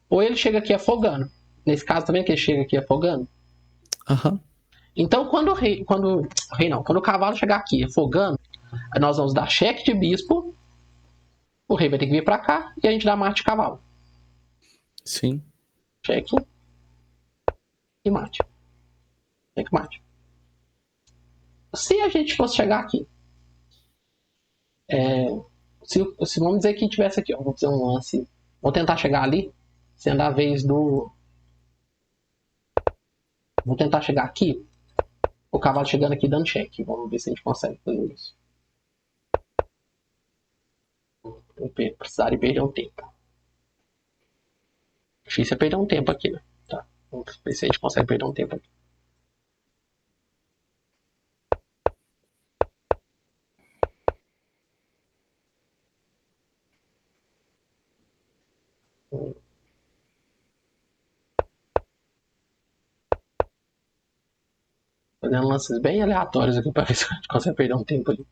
ou ele chega aqui afogando. Nesse caso também que ele chega aqui afogando. Aham. Então quando o cavalo chegar aqui afogando, nós vamos dar cheque de bispo, o rei vai ter que vir para cá e a gente dá mate de cavalo. Sim. Cheque e mate. Cheque mate. Se a gente fosse chegar aqui, se vamos dizer que tivesse aqui, ó, vou fazer um lance, vou tentar chegar ali, sendo a vez do, vou tentar chegar aqui, o cavalo chegando aqui dando cheque, vamos ver se a gente consegue fazer isso. Precisaria perder um tempo. Difícil é perder um tempo aqui, né? Tá. Vamos ver se a gente consegue perder um tempo aqui. Fazendo lances bem aleatórios aqui para ver se a gente consegue perder um tempo ali.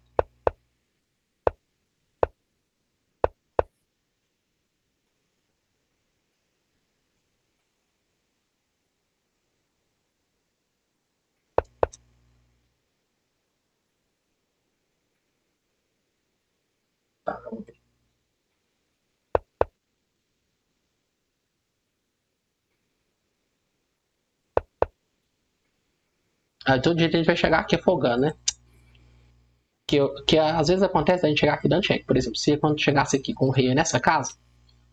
Tá, vamos ver. Aí todo jeito a gente vai chegar aqui afogando, né? Que às vezes acontece a gente chegar aqui dando cheque. Por exemplo, se quando chegasse aqui com o rei nessa casa,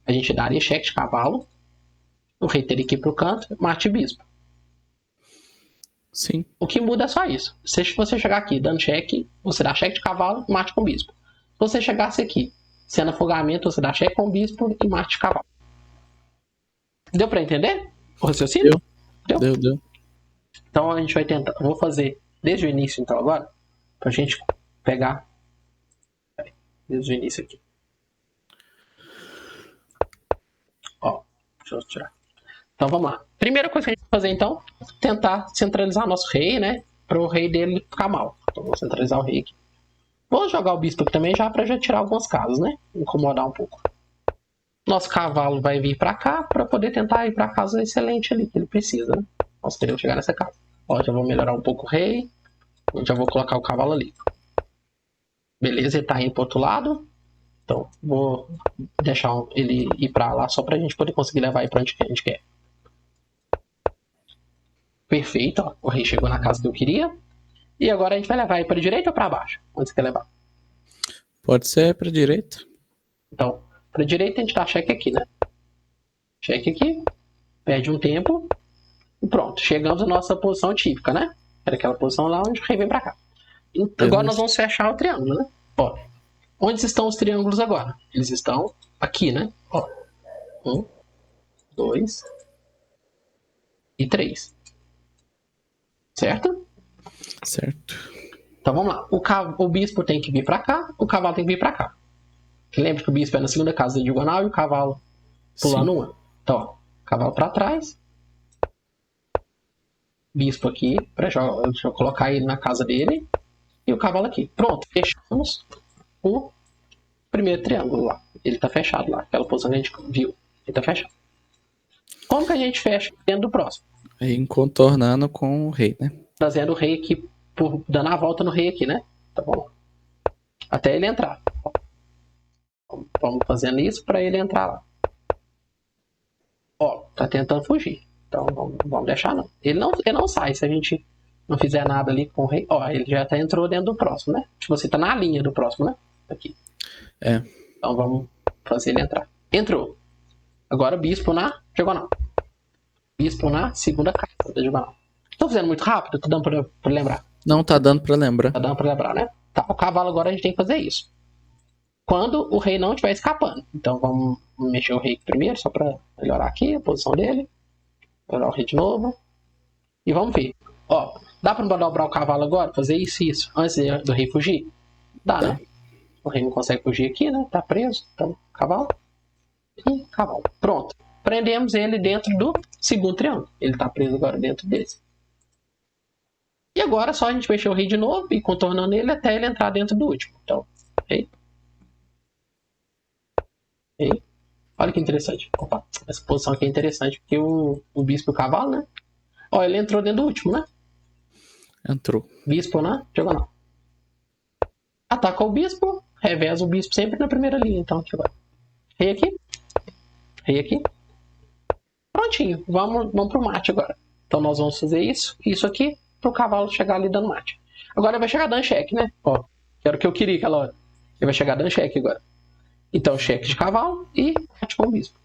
a gente daria cheque de cavalo, o rei teria que ir pro canto, mate bispo. Sim. O que muda é só isso. Se você chegar aqui dando cheque, você dá cheque de cavalo, mate com bispo. Se você chegasse aqui sendo afogamento, você dá cheque com bispo e mate de cavalo. Deu pra entender o raciocínio? Deu. Então a gente vai tentar. Eu vou fazer desde o início, então, agora, pra gente pegar. Desde o início aqui. Ó, deixa eu tirar. Então vamos lá. Primeira coisa que a gente vai fazer, então, tentar centralizar nosso rei, né? Para o rei dele ficar mal. Então vou centralizar o rei aqui. Vou jogar o bispo aqui também já para já tirar algumas casas, né? Incomodar um pouco. Nosso cavalo vai vir para cá para poder tentar ir para a casa excelente ali que ele precisa, né? Nós teremos que chegar nessa casa. Ó, já vou melhorar um pouco o rei. Eu já vou colocar o cavalo ali. Beleza, ele tá indo pro outro lado. Então vou deixar ele ir para lá só para a gente poder conseguir levar ele para onde a gente quer. Perfeito, ó. O rei chegou na casa que eu queria. E agora a gente vai levar ele para direita ou para baixo? Onde você quer levar? Pode ser pra direita. Então, para direita a gente dá cheque aqui, né? Cheque aqui. Perde um tempo. E pronto. Chegamos à nossa posição típica, né? Era aquela posição lá onde o rei vem para cá. Agora nós vamos fechar o triângulo, né? Ó. Onde estão os triângulos agora? Eles estão aqui, né? Ó. 1, 2 e 3. Certo? Certo. Então vamos lá. O bispo tem que vir para cá, o cavalo tem que vir para cá. Lembra que o bispo é na segunda casa da diagonal e o cavalo pulando uma. Então, ó, cavalo para trás. Bispo aqui, deixa eu colocar ele na casa dele. E o cavalo aqui. Pronto, fechamos o primeiro triângulo lá. Ele tá fechado lá, aquela posição que a gente viu. Ele tá fechado. Como que a gente fecha dentro do próximo? Aí contornando com o rei, né? Trazendo o rei aqui, dando a volta no rei aqui, né? Tá bom. Até ele entrar. Vamos fazendo isso para ele entrar lá. Ó, tá tentando fugir. Então vamos deixar não. Ele não sai se a gente não fizer nada ali com o rei. Ó, ele já até entrou dentro do próximo, né? Tipo, você tá na linha do próximo, né? Aqui. É. Então vamos fazer ele entrar. Entrou. Agora bispo na diagonal. Bispo na segunda casa da diagonal. Tô fazendo muito rápido? Tô dando pra lembrar? Não tá dando pra lembrar. Tá dando pra lembrar, né? Tá, o cavalo agora a gente tem que fazer isso. Quando o rei não estiver escapando. Então vamos mexer o rei aqui primeiro, só pra melhorar aqui a posição dele. Melhorar o rei de novo. E vamos ver. Ó, dá pra dobrar o cavalo agora? Fazer isso e isso. Antes do rei fugir? Dá, né? O rei não consegue fugir aqui, né? Tá preso. Então, cavalo. E cavalo. Pronto. Prendemos ele dentro do segundo triângulo. Ele tá preso agora dentro desse. E agora é só a gente mexer o rei de novo e contornando ele até ele entrar dentro do último. Então, rei. Rei. Olha que interessante. Opa, essa posição aqui é interessante porque o bispo e o cavalo, né? Ó, ele entrou dentro do último, né? Entrou. Bispo na diagonal. Ataca o bispo, reveza o bispo sempre na primeira linha. Então, aqui agora. Rei aqui. Rei aqui. Prontinho. Vamos pro mate agora. Então, nós vamos fazer isso aqui, pro cavalo chegar ali dando mate. Agora ele vai chegar dando cheque, né? Ó, que era o que eu queria aquela hora. Ele vai chegar dando cheque agora. Então, cheque de cavalo e mate com o bispo.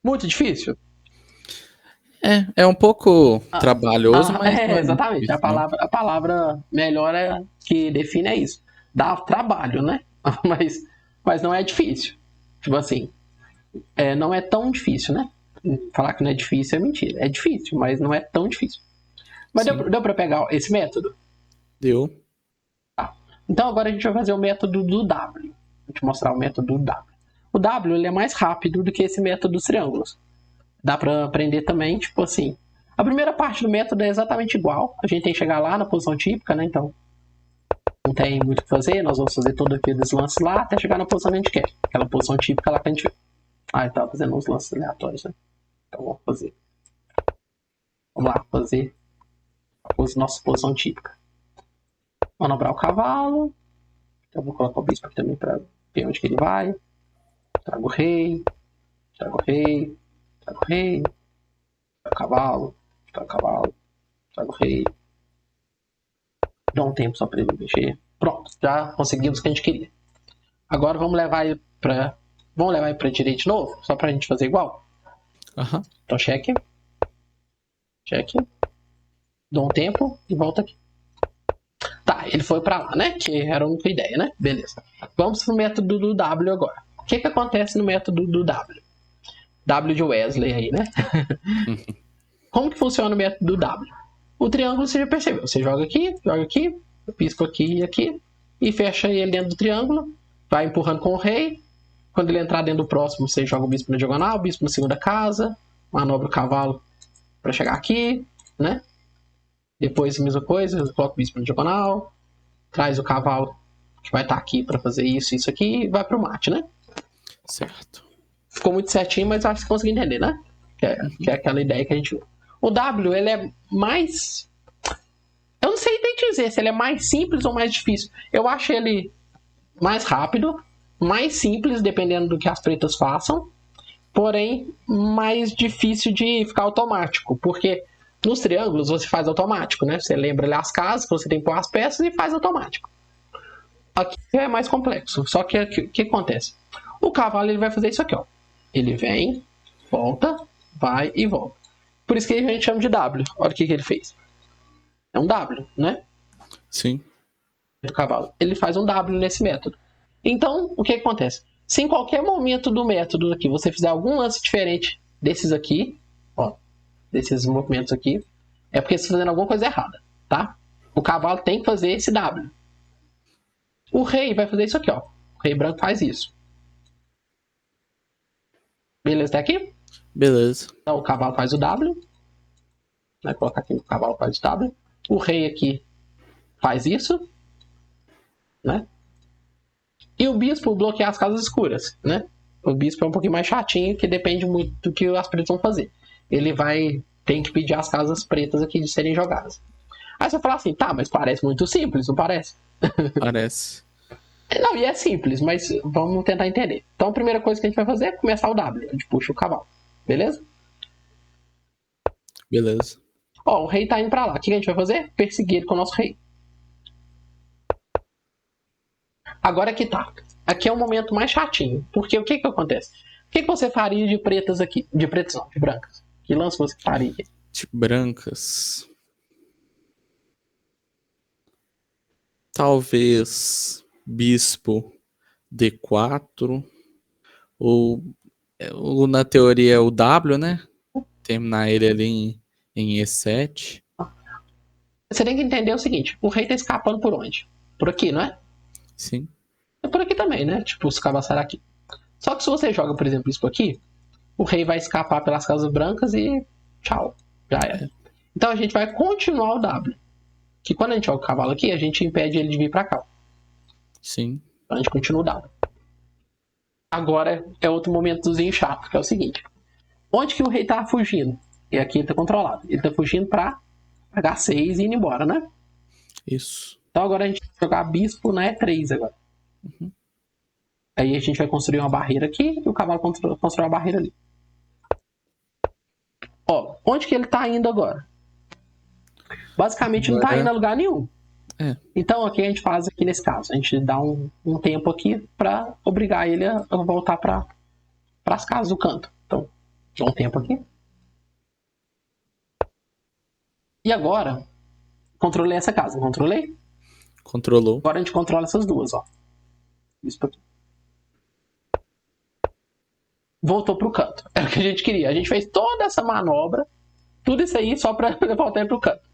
Muito difícil? É um pouco trabalhoso, mas. Não é exatamente. difícil, A palavra melhor que define é isso. Dá trabalho, né? mas não é difícil. Tipo assim, não é tão difícil, né? Falar que não é difícil é mentira. É difícil, mas não é tão difícil. Mas deu pra pegar esse método? Deu. Tá. Então agora a gente vai fazer o método do W. Vou te mostrar o método do W. O W ele é mais rápido do que esse método dos triângulos. Dá pra aprender também, tipo assim. A primeira parte do método é exatamente igual. A gente tem que chegar lá na posição típica, né? Então, não tem muito o que fazer. Nós vamos fazer todos aqueles lances lá até chegar na posição que a gente quer. Aquela posição típica lá que a gente... eu tava fazendo uns lances aleatórios, né? Então, vamos fazer. Vamos lá, fazer a nossa posição típica. Manobrar o cavalo. Então, vou colocar o bispo aqui também pra ver onde que ele vai. Trago o rei. Trago o rei. Trago o rei. Trago o cavalo. Trago o cavalo. Joga o rei. Dá um tempo só pra ele mexer. Pronto, já conseguimos o que a gente queria. Agora vamos levar ele pra direita de novo, só pra gente fazer igual. Aham. Então cheque. Cheque. Dá um tempo e volta aqui. Tá, ele foi pra lá, né? Que era a única ideia, né? Beleza. Vamos pro método do W agora. O que acontece no método do W? W de Wesley aí, né? Como que funciona o método do W? O triângulo você já percebeu. Você joga aqui, pisco aqui e aqui, e fecha ele dentro do triângulo, vai empurrando com o rei. Quando ele entrar dentro do próximo, você joga o bispo na diagonal, o bispo na segunda casa, manobra o cavalo para chegar aqui, né? Depois a mesma coisa, coloca o bispo na diagonal, traz o cavalo que vai estar aqui para fazer isso, isso aqui, e vai pro mate, né? Certo. Ficou muito certinho, mas acho que você conseguiu entender, né? Que é aquela ideia que a gente viu. O W, ele é mais... Eu não sei nem dizer se ele é mais simples ou mais difícil. Eu acho ele mais rápido, mais simples, dependendo do que as pretas façam, porém mais difícil de ficar automático, porque nos triângulos você faz automático, né? Você lembra ali as casas, você tem que pôr as peças e faz automático. Aqui é mais complexo, só que o que acontece? O cavalo ele vai fazer isso aqui, ó. Ele vem, volta, vai e volta. Por isso que a gente chama de W. Olha o que ele fez. É um W, né? Sim. Do cavalo. Ele faz um W nesse método. Então, o que acontece? Se em qualquer momento do método aqui você fizer algum lance diferente desses aqui, ó, desses movimentos aqui, é porque você está fazendo alguma coisa errada, tá? O cavalo tem que fazer esse W. O rei vai fazer isso aqui, ó. O rei branco faz isso. Beleza, até aqui? Beleza. Então o cavalo faz o W. Vai colocar aqui o cavalo faz o W. O rei aqui faz isso, né? E o bispo bloqueia as casas escuras, né? O bispo é um pouquinho mais chatinho, que depende muito do que as pretas vão fazer. Ele tem que pedir as casas pretas aqui de serem jogadas. Aí você fala assim, tá, mas parece muito simples, não parece? Parece. Não, e é simples, mas vamos tentar entender. Então a primeira coisa que a gente vai fazer é começar o W. A gente puxa o cavalo, beleza? Beleza. Ó, o rei tá indo pra lá. O que a gente vai fazer? Perseguir ele com o nosso rei. Agora que tá. Aqui é o momento mais chatinho. Porque o que acontece? O que você faria de pretas aqui? De pretas não, de brancas. Que lance você faria? De brancas. Talvez bispo D4. Ou na teoria é o W, né? Terminar ele ali em E7. Você tem que entender o seguinte. O rei tá escapando por onde? Por aqui, não é? Sim. É por aqui também, né? Tipo, os cavalos saem aqui. Só que se você joga, por exemplo, isso aqui, o rei vai escapar pelas casas brancas e tchau. Já era. Então a gente vai continuar o W. Que quando a gente joga o cavalo aqui, a gente impede ele de vir pra cá. Sim. Então a gente continua o W. Agora é outro momentozinho chato, que é o seguinte. Onde que o rei tá fugindo? E aqui ele tá controlado. Ele tá fugindo pra H6 e indo embora, né? Isso. Então agora a gente vai jogar bispo na E3 agora. Aí a gente vai construir uma barreira aqui e o cavalo constrói uma barreira ali. Ó, onde que ele tá indo agora? Basicamente não tá indo a lugar nenhum. É. Então aqui a gente faz aqui nesse caso. A gente dá um tempo aqui pra obrigar ele a voltar para as casas do canto. Então, dá um tempo aqui. E agora, controlei essa casa, não controlei? Controlou. Agora a gente controla essas duas, ó. Isso aqui. Voltou pro canto. Era o que a gente queria. A gente fez toda essa manobra, tudo isso aí só pra voltar pro canto.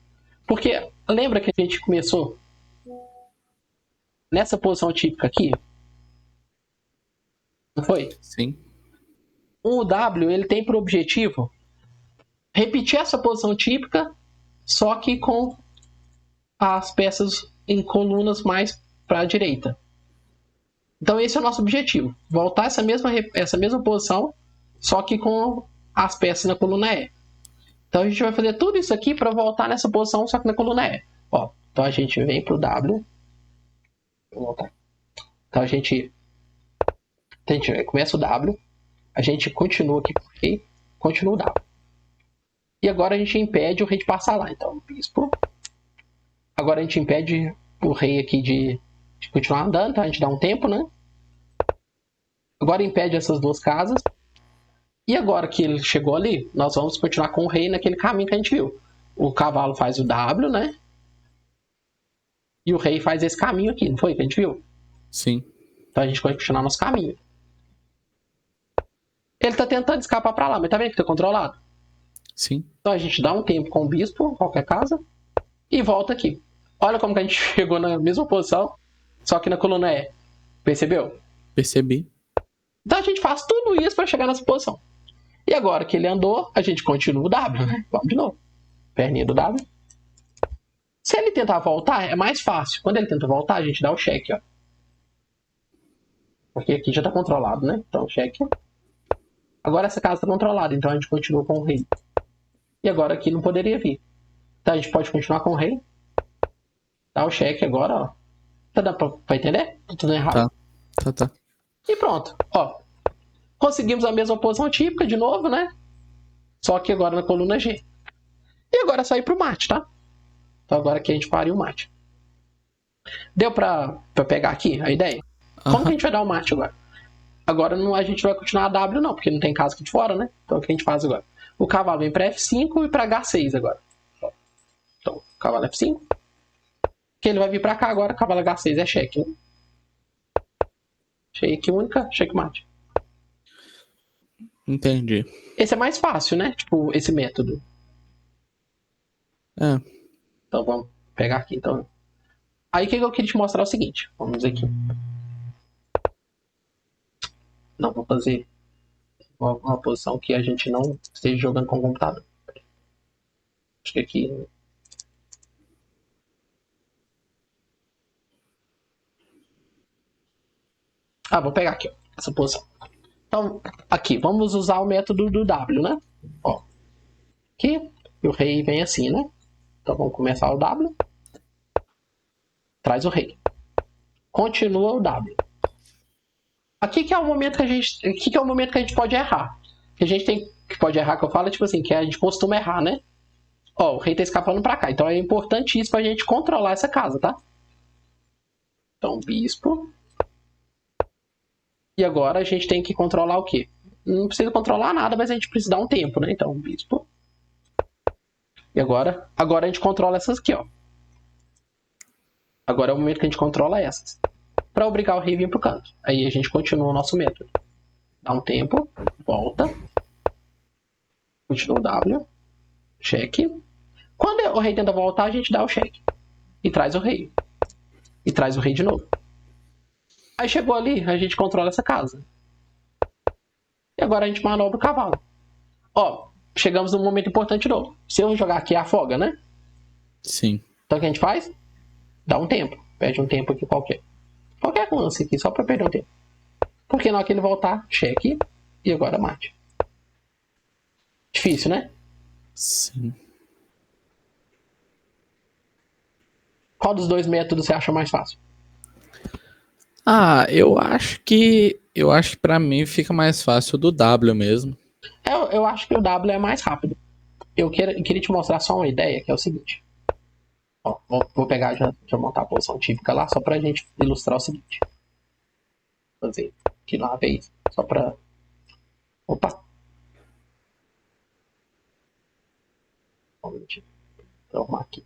Porque lembra que a gente começou nessa posição típica aqui? Não foi? Sim. O W, ele tem por objetivo repetir essa posição típica, só que com as peças em colunas mais para a direita. Então esse é o nosso objetivo. Voltar essa mesma posição, só que com as peças na coluna E. Então a gente vai fazer tudo isso aqui para voltar nessa posição, só que na coluna E. Ó, então a gente vem pro W. Vou voltar. Então a gente começa o W. A gente continua aqui, ok? Continua o W. E agora a gente impede o rei de passar lá. Então, bispo. Agora a gente impede o rei aqui de continuar andando, tá? A gente dá um tempo, né? Agora impede essas duas casas. E agora que ele chegou ali, nós vamos continuar com o rei naquele caminho que a gente viu. O cavalo faz o W, né? E o rei faz esse caminho aqui, não foi que a gente viu? Sim. Então a gente vai continuar nosso caminho. Ele tá tentando escapar pra lá, mas tá vendo que tá controlado? Sim. Então a gente dá um tempo com o bispo, qualquer casa, e volta aqui. Olha como que a gente chegou na mesma posição, só que na coluna E. Percebeu? Percebi. Então a gente faz tudo isso pra chegar nessa posição. E agora que ele andou, a gente continua o W, né? Vamos de novo. Perninha do W. Se ele tentar voltar, é mais fácil. Quando ele tenta voltar, a gente dá o cheque, ó. Porque aqui já tá controlado, né? Então, cheque. Agora essa casa tá controlada, então a gente continua com o rei. E agora aqui não poderia vir. Então a gente pode continuar com o rei. Dá o cheque agora, ó. Tá dando pra entender? Tá tudo errado. Tá. E pronto, ó. Conseguimos a mesma posição típica de novo, né? Só que agora na coluna G. E agora é só ir pro mate, tá? Então agora aqui a gente faria o mate. Deu pra pegar aqui a ideia? Como que a gente vai dar o mate agora? Agora não, a gente vai continuar a W não, porque não tem casa aqui de fora, né? Então o que a gente faz agora? O cavalo vem pra F5 e pra H6 agora. Então, cavalo F5. Que ele vai vir pra cá agora, cavalo H6 é cheque, né? Cheque única, cheque mate. Entendi. Esse é mais fácil, né? Tipo, esse método. É. Então vamos pegar aqui. Então. Aí o que eu queria te mostrar é o seguinte. Vamos ver aqui. Não, vou fazer uma posição que a gente não esteja jogando com o computador. Acho que aqui. Vou pegar aqui, ó, essa posição. Então, aqui, vamos usar o método do W, né? Ó. Aqui, e o rei vem assim, né? Então vamos começar o W. Traz o rei. Continua o W. Aqui que é o momento que a gente. Aqui que é o momento que a gente pode errar. Que a gente tem. Que pode errar, que eu falo, tipo assim, que a gente costuma errar, né? Ó, o rei tá escapando pra cá. Então é importante isso pra gente controlar essa casa, tá? Então, bispo. E agora a gente tem que controlar o quê? Não precisa controlar nada, mas a gente precisa dar um tempo, né? Então, bispo. E agora a gente controla essas aqui, ó. Agora é o momento que a gente controla essas. Pra obrigar o rei a vir pro canto. Aí a gente continua o nosso método. Dá um tempo, volta. Continua o W. Cheque. Quando o rei tenta voltar, a gente dá o cheque. E traz o rei. E traz o rei de novo. Aí chegou ali, a gente controla essa casa. E agora a gente manobra o cavalo. Ó, chegamos num momento importante de novo. Se eu jogar aqui, afoga, né? Sim. Então o que a gente faz? Dá um tempo. Perde um tempo aqui qualquer. Qualquer lance aqui, só pra perder um tempo. Porque na hora que ele voltar, cheque. E agora mate. Difícil, né? Sim. Qual dos dois métodos você acha mais fácil? Eu acho que pra mim fica mais fácil o do W mesmo. Eu acho que o W é mais rápido. Eu queria te mostrar só uma ideia, que é o seguinte. Ó, vou pegar já montar a posição típica lá, só pra gente ilustrar o seguinte. Vou fazer aqui lá uma vez, só pra... Opa! Vamos arrumar aqui.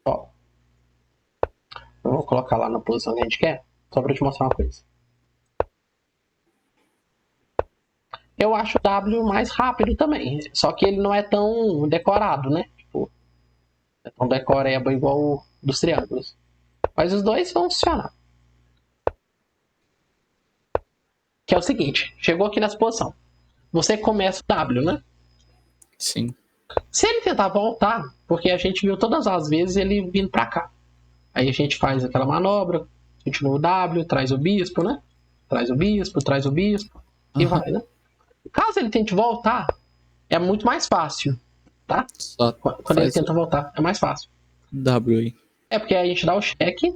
Ó. Eu vou colocar lá na posição que a gente quer, só pra te mostrar uma coisa. Eu acho o W mais rápido também, só que ele não é tão decorado, né? Tipo, é tão decoreba igual o dos triângulos. Mas os dois vão funcionar. Que é o seguinte, chegou aqui nessa posição. Você começa o W, né? Sim. Se ele tentar voltar, porque a gente viu todas as vezes ele vindo pra cá. Aí a gente faz aquela manobra, continua o W, traz o bispo, né? Traz o bispo e vai, né? Caso ele tente voltar, é muito mais fácil. tá? Só Quando ele faz tenta voltar, é mais fácil. W aí. É porque aí a gente dá o cheque,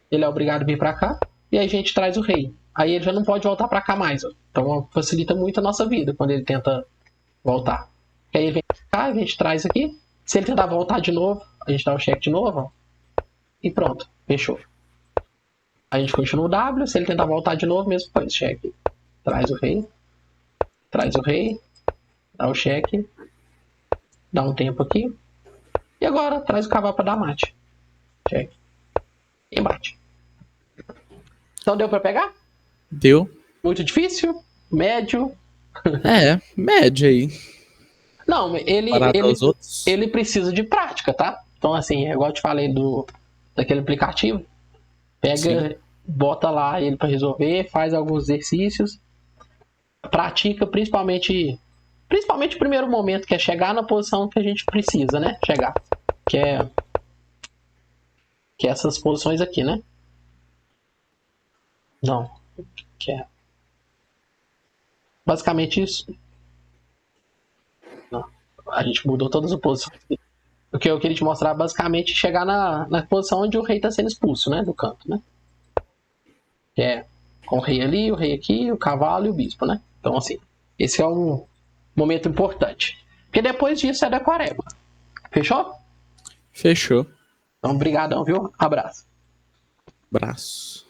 ele é obrigado a vir pra cá, e aí a gente traz o rei. Aí ele já não pode voltar pra cá mais, ó. Então facilita muito a nossa vida quando ele tenta voltar. Aí ele vem pra cá, a gente traz aqui. Se ele tentar voltar de novo, a gente dá o cheque de novo, ó. E pronto, fechou. A gente continua o W, se ele tentar voltar de novo, mesmo coisa, cheque. Traz o rei, dá o cheque, dá um tempo aqui. E agora traz o cavalo pra dar mate. Cheque. E bate. Então deu pra pegar? Deu? Muito difícil? Médio? É, média aí. Não, Parado aos outros. ele precisa de prática, tá? Então, assim, é igual eu te falei daquele aplicativo. Pega, Sim. bota lá ele pra resolver, faz alguns exercícios. Pratica principalmente o primeiro momento, que é chegar na posição que a gente precisa, né? Chegar. Que é essas posições aqui, né? Não. Que é basicamente isso. Não. A gente mudou todas as posições. O que eu queria te mostrar é basicamente chegar na posição onde o rei está sendo expulso, né? Do canto, né? Que é com o rei ali, o rei aqui, o cavalo e o bispo, né? Então, assim, esse é um momento importante. Porque depois disso é decoreba. Fechou? Fechou. Então, brigadão, viu? Abraço. Braço.